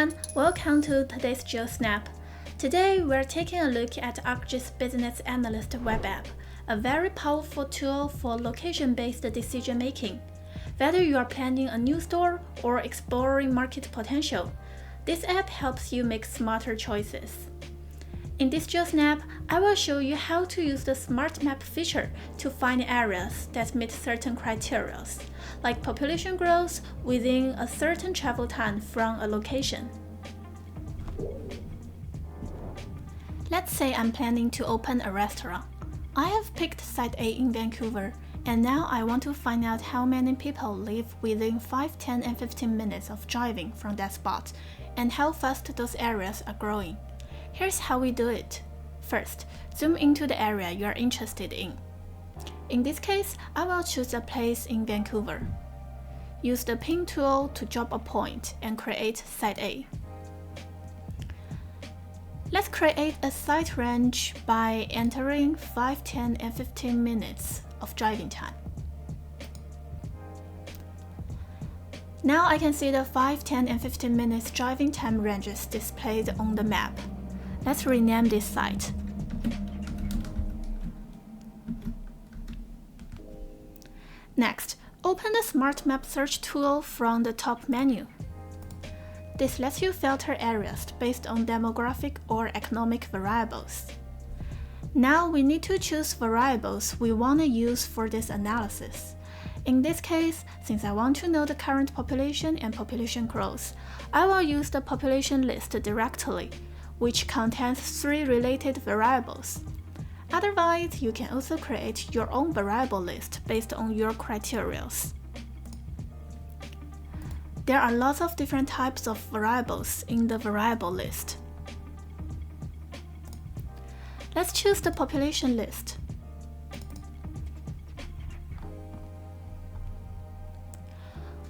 everyone, welcome to today's GeoSnap. Today we're taking a look at ArcGIS Business Analyst web app, a very powerful tool for location-based decision making. Whether you are planning a new store or exploring market potential, this app helps you make smarter choices. In this GeoSnap, I will show you how to use the Smart Map feature to find areas that meet certain criteria, like population growth within a certain travel time from a location. Let's say I'm planning to open a restaurant. I have picked Site A in Vancouver, and now I want to find out how many people live within 5, 10, and 15 minutes of driving from that spot, and how fast those areas are growing. Here's how we do it. First, zoom into the area you are interested in. In this case, I will choose a place in Vancouver. Use the pin tool to drop a point and create Site A. Let's create a site range by entering 5, 10, and 15 minutes of driving time. Now I can see the 5, 10, and 15 minutes driving time ranges displayed on the map. Let's rename this site. Next, open the Smart Map search tool from the top menu. This lets you filter areas based on demographic or economic variables. Now we need to choose variables we want to use for this analysis. In this case, since I want to know the current population and population growth, I will use the population list directly, which contains 3 related variables. Otherwise, you can also create your own variable list based on your criteria. There are lots of different types of variables in the variable list. Let's choose the population list.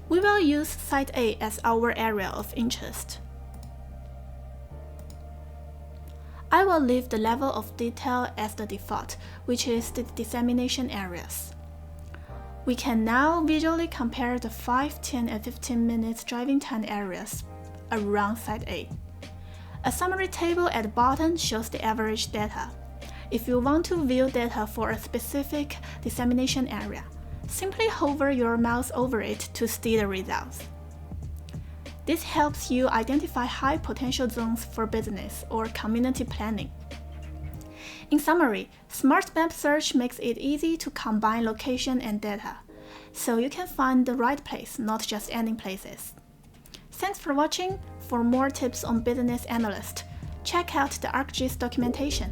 We will use Site A as our area of interest. I will leave the level of detail as the default, which is the dissemination areas. We can now visually compare the 5, 10, and 15 minutes driving time areas around Site A. A summary table at the bottom shows the average data. If you want to view data for a specific dissemination area, simply hover your mouse over it to see the results. This helps you identify high potential zones for business or community planning. In summary, Smart Map Search makes it easy to combine location and data, so you can find the right place, not just any places. Thanks for watching. For more tips on Business Analyst, check out the ArcGIS documentation.